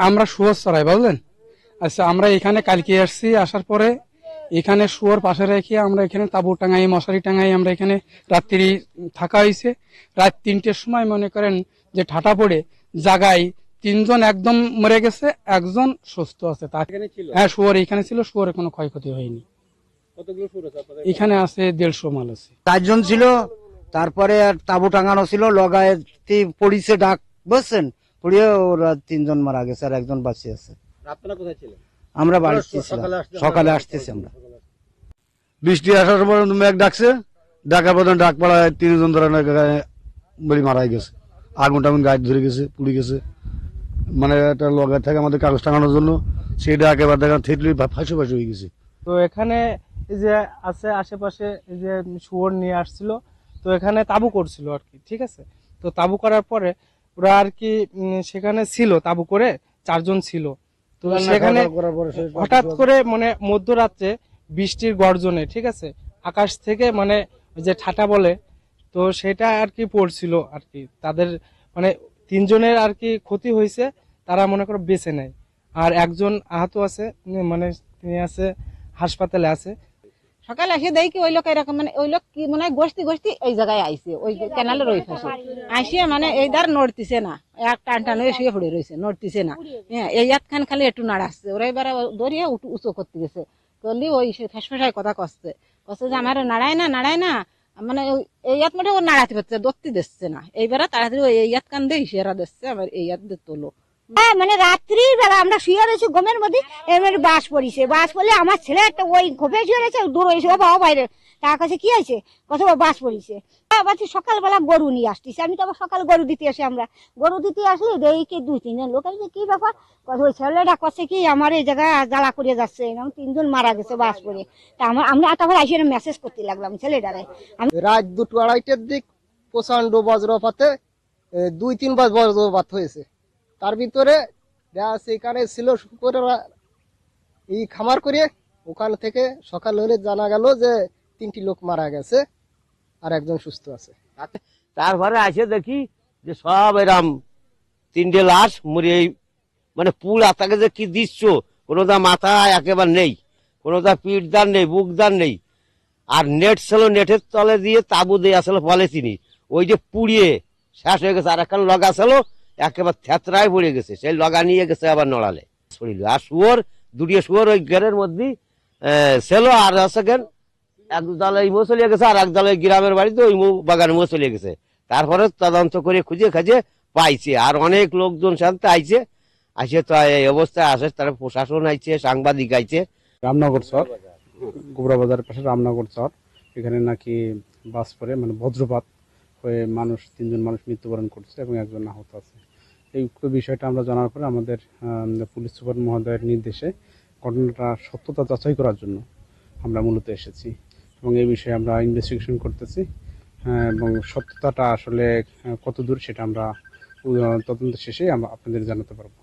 আমরা শুয়োর চড়াই, বুঝলেন। আচ্ছা, আমরা এখানে কালকে আসছি, আসার পরে এখানে শুয়োর পাশে রেখে আমরা এখানে তাঁবু টাঙাই, মশারি টাঙাই, আমরা এখানে রাত্রি থাকা হয়েছে। রাত 3টের সময় মনে করেন যে ঠাটা পড়ে জাগায় 3জন একদম মরে গেছে, একজন সুস্থ আছে। হ্যাঁ, শুয়োর এখানে ছিল, শুয়োরের কোনো ক্ষয়ক্ষতি হয়নি। এখানে আছে 150 মাল আছে। 4জন ছিল, তারপরে আর তাঁবু টাঙানো ছিল, লগায় পড়িছে ডাক, বুঝছেন, পড়িয়ে ওরা 3জন মারা গেছে আর একজন বাঁচি আছে। আপনারা কোথায় ছিলেন? আমরা বাড়িতে ছিলাম, সকালে আসতেছি আমরা। বৃষ্টি আসার পর্যন্ত মেঘ ডাকছে, ডাকার পর্যন্ত ডাক পাড়ায় 3জন ধরে বলি মারা গেছে। আগুন টাগুন গায়ে ধরে গেছে, পুড়ে গেছে। মানে একটা লগায় থাকে আমাদের কাগজ টাঙানোর জন্য, সেটা একেবারে দেখা থেতলি ফাঁসি ফাঁসি হয়ে গেছে। তো এখানে এই যে আছে আশেপাশে এই যে শুয়োর নিয়ে আসছিল, তো এখানে তাঁবু করছিল আর কি, ঠিক আছে। তো তাঁবু করার পরে ওরা আর কি সেখানে ছিল, তাঁবু করে 4জন ছিল। তো সেখানে হঠাৎ করে মানে মধ্যরাত্রে বৃষ্টির গর্জনে, ঠিক আছে, আকাশ থেকে মানে ওই যে ঠাটা বলে, তো সেটা আর কি পড়ছিল আর কি। তাদের মানে 3জনের আর কি ক্ষতি হয়েছে, তারা মনে করো বেঁচে নেয়। আর একজন আহত আছে, মানে তিনি আছে হাসপাতালে আছে। সকালে এসে দেখি ওই লোক এরকম, মানে ওই লোক কি মনে হয় গোষ্ঠী গোষ্ঠী এই জায়গায় আইসে, ওই ক্যানালের ওই পাশে আইসিয়ে মানে এই দ্বার নড়তিছে না, এক টান টান হয়ে শুয়ে পড়ে রয়েছে, নড়তিছে না। হ্যাঁ, এই খান খালি একটু নাড়াচ্ছে, ওরা এবারে দরিয়ে উঁচু করতে গেছে, করলি ওই ফেসফেসায় কথা কচ্ছে যে আমার নাড়ায় না, মানে এই মোটে ও নাড়াতে পারছে, দত্তি দিচ্ছে না। এইবারে তাড়াতাড়ি ওই এই কান দিয়ে ইশারা দিচ্ছে, আমার এই দিয়ে তোলো। হ্যাঁ, মানে রাত্রি বেলা আমরা শুয়ে রয়েছি গমের মধ্যে, এবার বাস পড়িছে, বাস পড়লে আমার ছেলে একটা ওই ঘোপে শুয়ে রয়েছে, দূর হয়েছে, ও বাবা বাইরে, তার কাছে কি হয়েছে, কত বাস পড়িছে। আবার সকালবেলা গরু নিয়ে আসতেছি, আমি তো আবার সকাল গরু দিতে আসি, আমরা গরু দিতে আসলে দেখি 2-3জন লোক আছে, কি ব্যাপার, ওই ছেলেটা করছে কি আমার এই জায়গায় জ্বালা করে যাচ্ছে, এরকম 3জন মারা গেছে বাস পড়ে। তা আমরা তখন আসি মেসেজ করতে লাগলাম ছেলেটারে। রাত 2-2:30টার দিক প্রচন্ড বজ্রপাতে 2-3 বার বজ্রপাত হয়েছে। তার ভিতরে সেখানে ছিল শুকরেরা এই খামার করে, ওখান থেকে সকাল হলে জানা গেল যে 3টি লোক মারা গেছে আর একজন সুস্থ আছে। তারপরে আসে দেখি যে সব এরাম 3টে লাশ মরে, মানে পুল আতাকে যে কি দৃশ্য, কোনো দা মাথা একেবারে নেই, কোনো দা পিঠ দান নেই, বুক দান নেই। আর নেট ছিল, নেটের তলে দিয়ে তাঁবু দিয়ে আসলে পলিথিনি, ওই যে পুড়িয়ে শেষ হয়ে গেছে। আর এখন লগা ছিল একেবারে থেতরায় পড়ে গেছে, সেই লগা নিয়ে গেছে আবার নড়ালে ছড়িল। আর শুয়োর 2টি শুয়োর ওই ঘেরের মধ্যে ছিল, আর আছে কেন এক দল এই মো চলিয়ে গেছে, আর এক দল গ্রামের বাড়িতে ওই বাগানে মো চলিয়ে গেছে। তারপরে তদন্ত করে খুঁজে খাজে পাইছে, আর অনেক লোকজন সাথে আইছে, আসে তো এই অবস্থায় আসে, তারা প্রশাসন আইছে, সাংবাদিক আইছে। রামনগর চর, গোবরা বাজারের পাশে রামনগর চর, এখানে নাকি বাস পড়ে মানে বজ্রপাত হয়ে 3জন মানুষ মৃত্যুবরণ করছে এবং একজন আহত আছে। এই বিষয়টা আমরা জানার পরে আমাদের পুলিশ সুপার মহোদয়ের নির্দেশে ঘটনাটা সত্যতা যাচাই করার জন্য আমরা মূলত এসেছি এবং এই বিষয়ে আমরা ইনভেস্টিগেশন করতেছি, এবং সত্যতাটা আসলে কত দূর সেটা আমরা তদন্ত শেষে আমরা আপনাদের জানাতে পারবো।